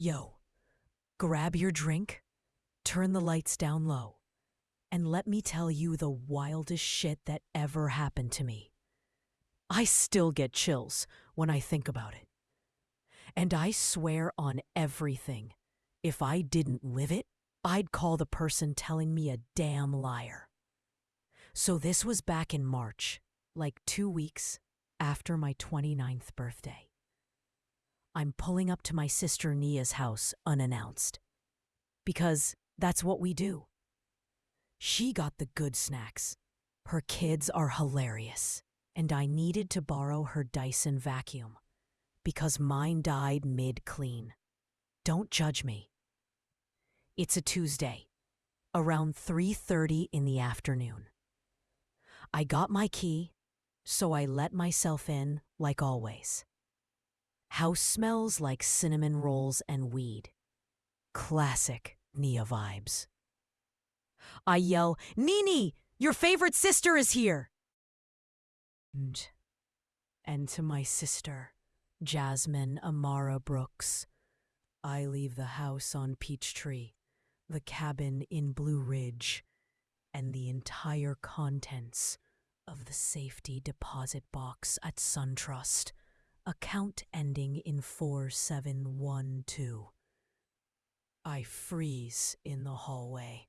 Yo, grab your drink, turn the lights down low, and let me tell you the wildest shit that ever happened to me. I still get chills when I think about it. And I swear on everything, if I didn't live it, I'd call the person telling me a damn liar. So this was back in March, like 2 weeks after my 29th birthday. I'm pulling up to my sister Nia's house unannounced. Because that's what we do. She got the good snacks. Her kids are hilarious. And I needed to borrow her Dyson vacuum. Because mine died mid-clean. Don't judge me. It's a Tuesday, around 3:30 in the afternoon. I got my key, so I let myself in like always. House smells like cinnamon rolls and weed. Classic Nia vibes. I yell, "Nini, your favorite sister is here!" And to my sister, Jasmine Amara Brooks, I leave the house on Peachtree, the cabin in Blue Ridge, and the entire contents of the safety deposit box at SunTrust, account ending in 4712. I freeze in the hallway,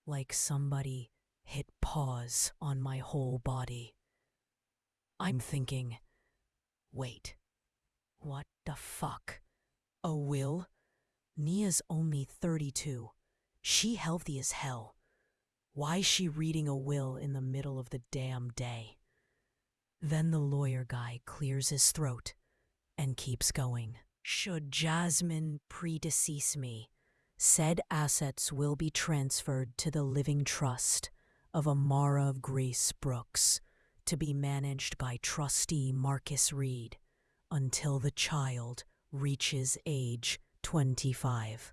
like somebody hit pause on my whole body. I'm thinking, wait, what the fuck? A will? Nia's only 32. She healthy as hell. Why is she reading a will in the middle of the damn day? Then the lawyer guy clears his throat and keeps going. Should Jasmine predecease me, said assets will be transferred to the living trust of Amara of Grace Brooks to be managed by trustee Marcus Reed until the child reaches age 25.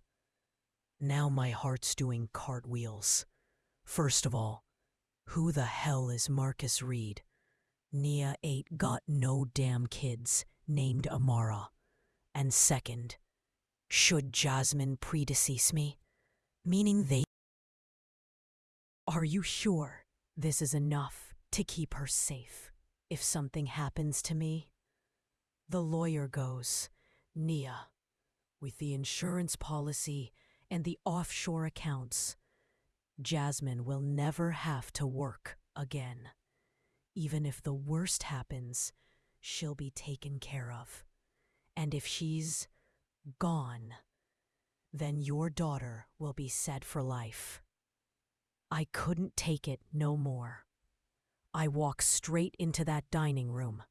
Now my heart's doing cartwheels. First of all, who the hell is Marcus Reed? Nia ain't got no damn kids named Amara. And second, should Jasmine predecease me? Meaning they... Are you sure this is enough to keep her safe if something happens to me? The lawyer goes, Nia, with the insurance policy and the offshore accounts, Jasmine will never have to work again. Even if the worst happens, she'll be taken care of. And if she's gone, then your daughter will be set for life. I couldn't take it no more. I walk straight into that dining room,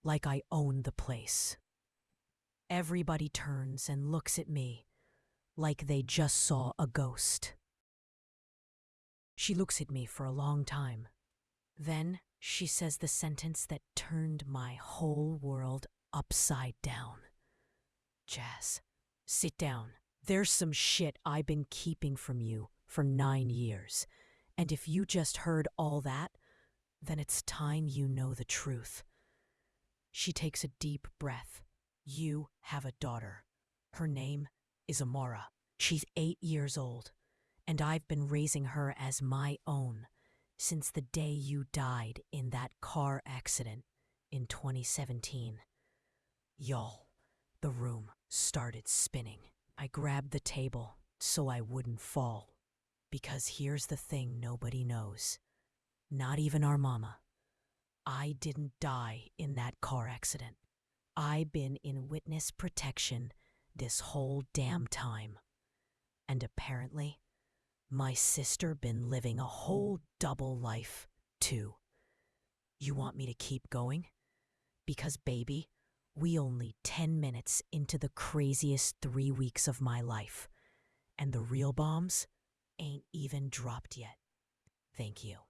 like I own the place. Everybody turns and looks at me, like they just saw a ghost. She looks at me for a long time. Then she says the sentence that turned my whole world upside down. Jazz, sit down. There's some shit I've been keeping from you for 9 years. And if you just heard all that, then it's time you know the truth. She takes a deep breath. You have a daughter. Her name is Amara. She's 8 years old, and I've been raising her as my own since the day you died in that car accident in 2017. Y'all, the room started spinning. I grabbed the table so I wouldn't fall. Because here's the thing nobody knows. Not even our mama. I didn't die in that car accident. I've been in witness protection this whole damn time. And apparently, my sister been living a whole double life, too. You want me to keep going? Because, baby, we only 10 minutes into the craziest 3 weeks of my life. And the real bombs ain't even dropped yet. Thank you.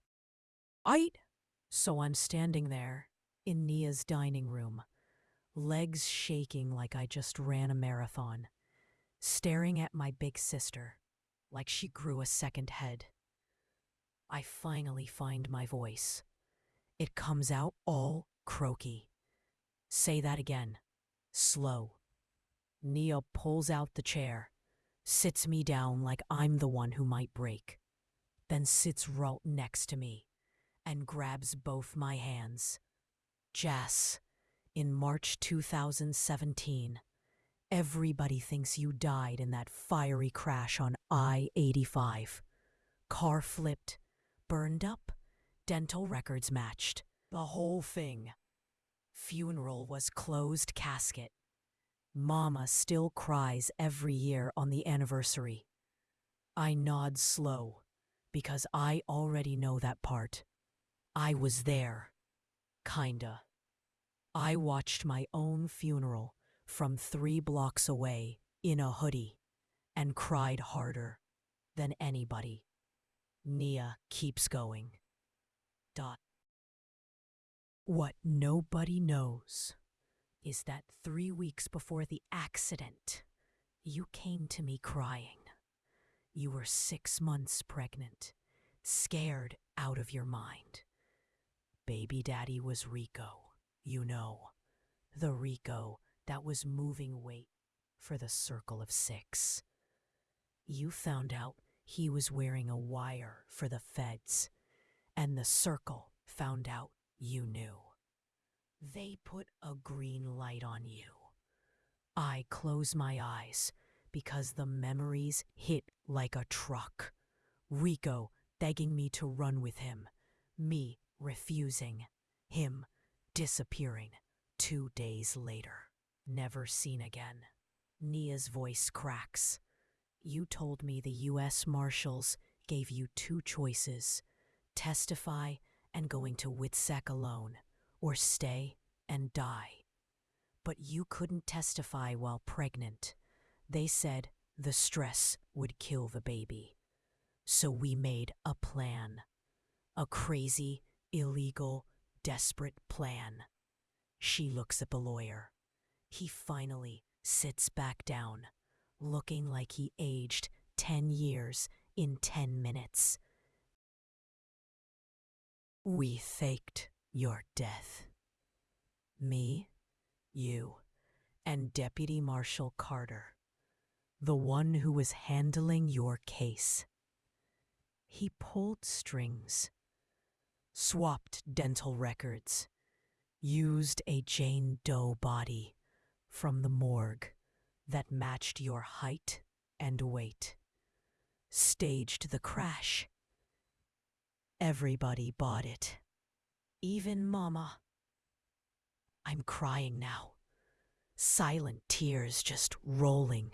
So I'm standing there in Nia's dining room, legs shaking like I just ran a marathon, staring at my big sister like she grew a second head. I finally find my voice. It comes out all croaky. Say that again. Slow. Nia pulls out the chair, sits me down like I'm the one who might break, then sits right next to me and grabs both my hands. Jas, in March 2017, everybody thinks you died in that fiery crash on I-85. Car flipped, burned up, dental records matched. The whole thing. Funeral was closed casket. Mama still cries every year on the anniversary. I nod slow, because I already know that part. I was there. Kinda. I watched my own funeral from 3 blocks away in a hoodie and cried harder than anybody. Nia keeps going. Dot. What nobody knows is that 3 weeks before the accident, you came to me crying. You were 6 months pregnant, scared out of your mind. Baby daddy was Rico, you know, the Rico that was moving weight for the Circle of 6. You found out he was wearing a wire for the feds, and the Circle found out you knew. They put a green light on you. I close my eyes because the memories hit like a truck. Rico begging me to run with him, me refusing, him disappearing 2 days later. Never seen again. Nia's voice cracks. You told me the U.S. Marshals gave you 2 choices: testify and going to Witsec alone, or stay and die. But you couldn't testify while pregnant. They said the stress would kill the baby. So we made a plan. A crazy, illegal, desperate plan. She looks at the lawyer. He finally sits back down, looking like he aged 10 years in 10 minutes. We faked your death. Me, you, and Deputy Marshal Carter, the one who was handling your case. He pulled strings, swapped dental records, used a Jane Doe body from the morgue that matched your height and weight, staged the crash. Everybody bought it, even Mama. I'm crying now, silent tears just rolling.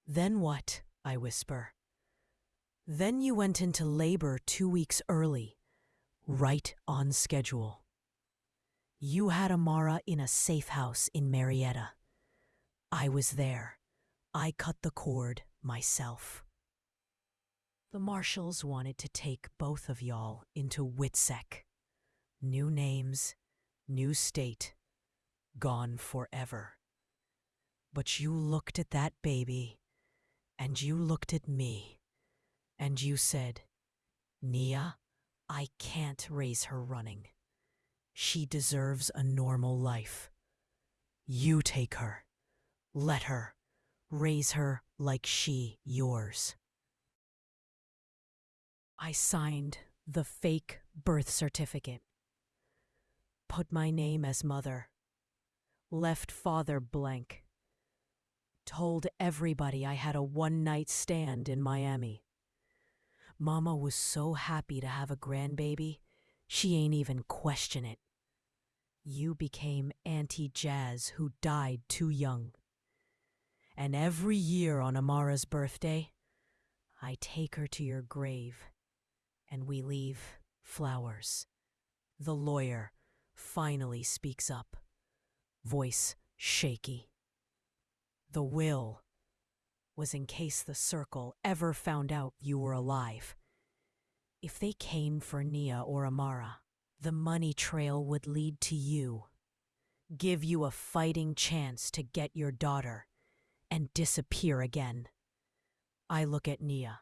Then what? I whisper. Then you went into labor 2 weeks early, right on schedule. You had Amara in a safe house in Marietta. I was there. I cut the cord myself. The marshals wanted to take both of y'all into Witsec. New names, new state, gone forever. But you looked at that baby, and you looked at me, and you said, Nia, I can't raise her running. She deserves a normal life. You take her. Let her. Raise her like she yours. I signed the fake birth certificate. Put my name as mother. Left father blank. Told everybody I had a one-night stand in Miami. Mama was so happy to have a grandbaby, she ain't even question it. You became Auntie Jas, who died too young. And every year on Amara's birthday, I take her to your grave, and we leave flowers. The lawyer finally speaks up, voice shaky. The will was in case the Circle ever found out you were alive. If they came for Nia or Amara, the money trail would lead to you, give you a fighting chance to get your daughter, and disappear again. I look at Nia.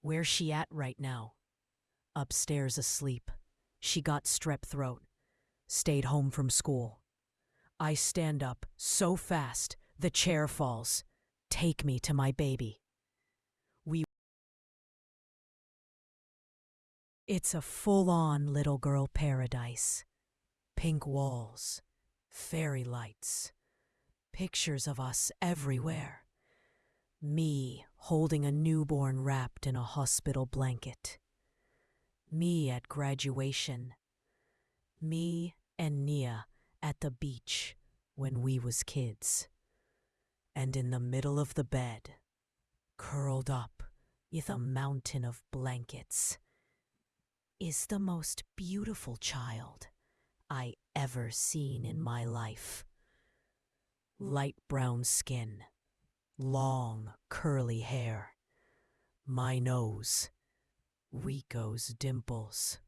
Where's she at right now? Upstairs asleep. She got strep throat. Stayed home from school. I stand up so fast The chair falls. Take me to my baby. It's a full-on little girl paradise. Pink walls, fairy lights, pictures of us everywhere. Me holding a newborn wrapped in a hospital blanket. Me at graduation. Me and Nia at the beach when we was kids. And in the middle of the bed, curled up with a mountain of blankets, is the most beautiful child I ever seen in my life. Light brown skin, long curly hair, my nose, Rico's dimples.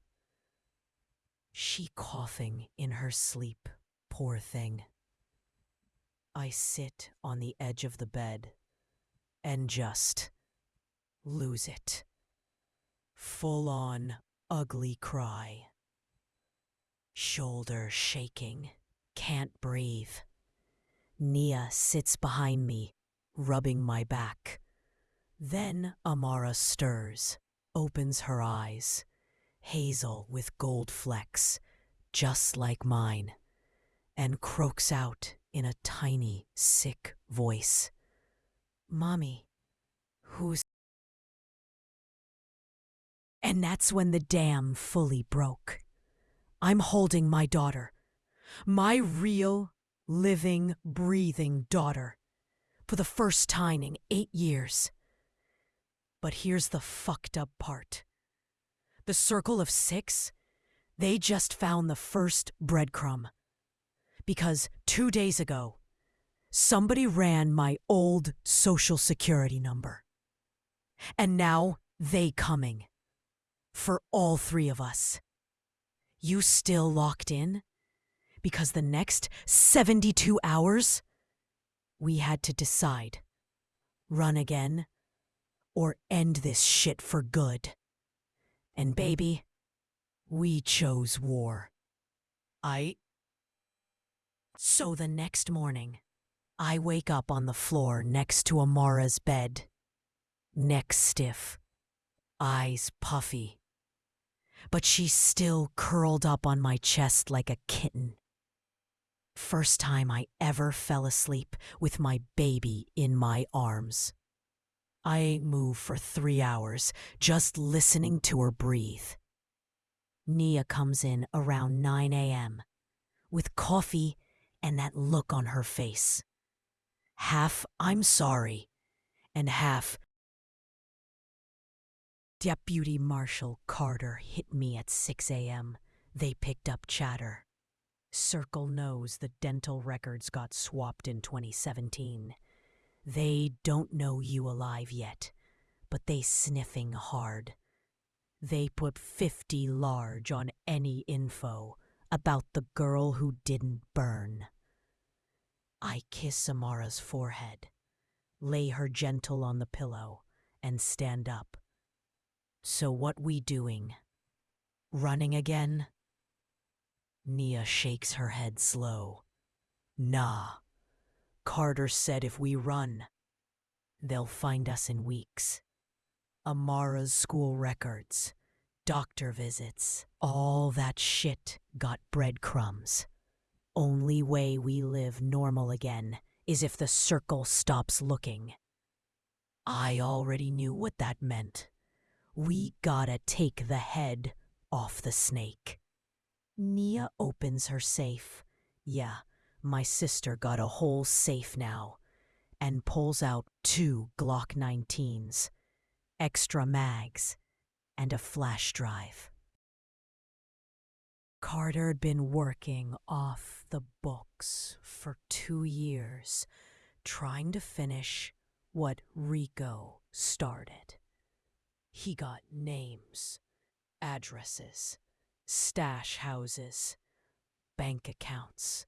She coughing in her sleep, poor thing. I sit on the edge of the bed and just lose it. Full on ugly cry. Shoulder shaking, can't breathe. Nia sits behind me, rubbing my back. Then Amara stirs, opens her eyes, hazel with gold flecks, just like mine, and croaks out in a tiny, sick voice. "Mommy, who's—" And that's when the dam fully broke. I'm holding my daughter, my real, living, breathing daughter, for the first time in 8 years. But here's the fucked up part. The circle of 6, they just found the first breadcrumb. Because 2 days ago, somebody ran my old social security number. And now they coming. For all 3 of us. You still locked in? Because the next 72 hours, we had to decide. Run again, or end this shit for good. And baby, we chose war. So the next morning, I wake up on the floor next to Amara's bed. Neck stiff, eyes puffy. But she's still curled up on my chest like a kitten. First time I ever fell asleep with my baby in my arms. I ain't moved for 3 hours, just listening to her breathe. Nia comes in around 9 a.m. with coffee and that look on her face. Half I'm sorry, and half Deputy Marshal Carter hit me at 6 a.m. They picked up chatter. Circle knows the dental records got swapped in 2017. They don't know you alive yet, but they sniffing hard. They put 50 large on any info about the girl who didn't burn. I kiss Samara's forehead, lay her gentle on the pillow, and stand up. So what we doing? Running again? Nia shakes her head slow. Nah. Carter said if we run, they'll find us in weeks. Amara's school records, doctor visits, all that shit got breadcrumbs. Only way we live normal again is if the circle stops looking. I already knew what that meant. We gotta take the head off the snake. Nia opens her safe. Yeah, my sister got a whole safe now. And pulls out 2 Glock 19s, extra mags, and a flash drive. Carter'd been working off the books for 2 years, trying to finish what Rico started. He got names, addresses, stash houses, bank accounts,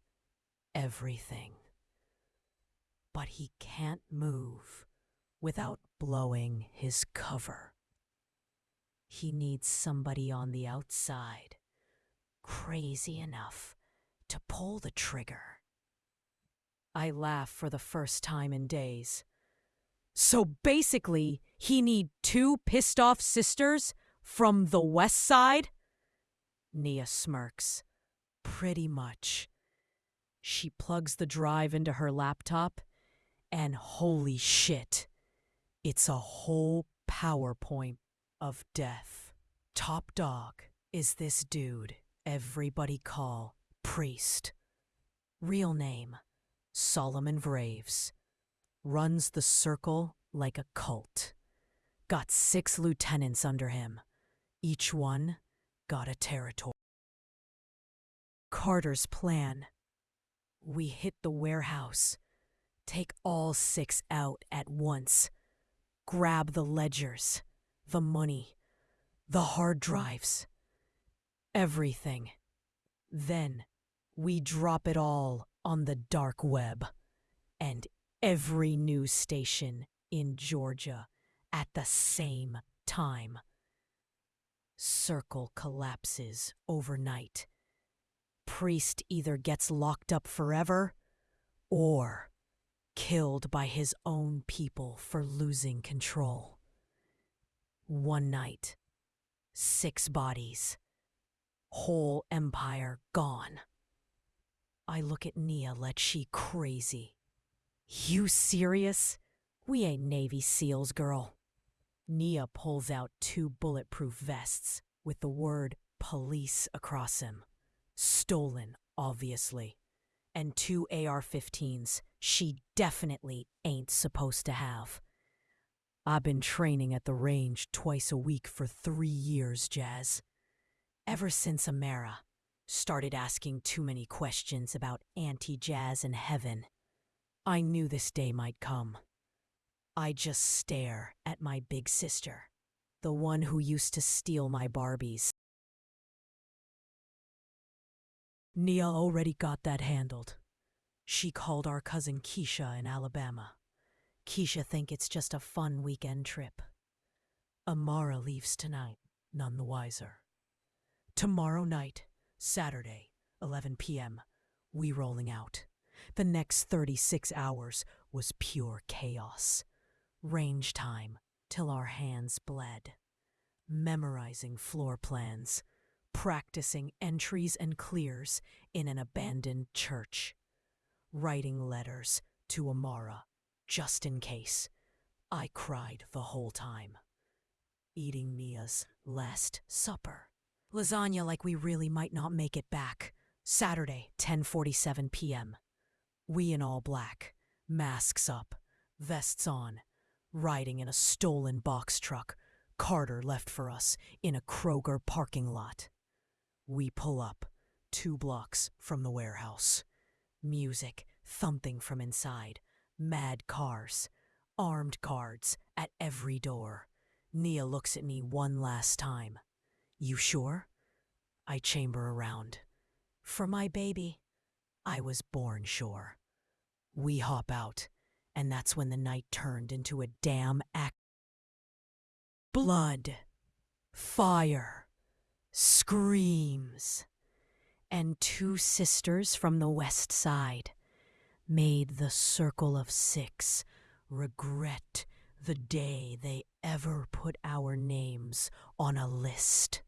everything. But he can't move without blowing his cover. He needs somebody on the outside, crazy enough to pull the trigger. I laugh for the first time in days. So basically, he need two pissed off sisters from the west side? Nia smirks. Pretty much. She plugs the drive into her laptop, and holy shit, it's a whole PowerPoint of death. Top dog is this dude everybody call Priest. Real name, Solomon Vraves. Runs the circle like a cult. Got 6 lieutenants under him. Each one got a territory. Carter's plan. We hit the warehouse. Take all 6 out at once. Grab the ledgers, the money, the hard drives. Everything. Then we drop it all on the dark web. And every news station in Georgia at the same time. Circle collapses overnight. Priest either gets locked up forever or killed by his own people for losing control. One night, 6 bodies, whole empire gone. I look at Nia like she crazy. You serious? We ain't Navy SEALs, girl. Nia pulls out 2 bulletproof vests with the word police across them. Stolen, obviously. And 2 AR-15s she definitely ain't supposed to have. I've been training at the range twice a week for 3 years, Jazz. Ever since Amara started asking too many questions about Auntie Jazz and heaven, I knew this day might come. I just stare at my big sister, the one who used to steal my Barbies. Nia already got that handled. She called our cousin Keisha in Alabama. Keisha think it's just a fun weekend trip. Amara leaves tonight, none the wiser. Tomorrow night, Saturday, 11 p.m., we rolling out. The next 36 hours was pure chaos. Range time till our hands bled. Memorizing floor plans. Practicing entries and clears in an abandoned church. Writing letters to Amara, just in case. I cried the whole time. Eating Nia's last supper. Lasagna like we really might not make it back. Saturday, 10:47 p.m. We in all black, masks up, vests on, riding in a stolen box truck Carter left for us in a Kroger parking lot. We pull up, 2 blocks from the warehouse. Music thumping from inside, mad cars, armed guards at every door. Nia looks at me one last time. You sure? I chamber around. For my baby, I was born sure. We hop out, and that's when the night turned into a damn act. Blood, fire, screams, and 2 sisters from the west side made the circle of 6 regret the day they ever put our names on a list.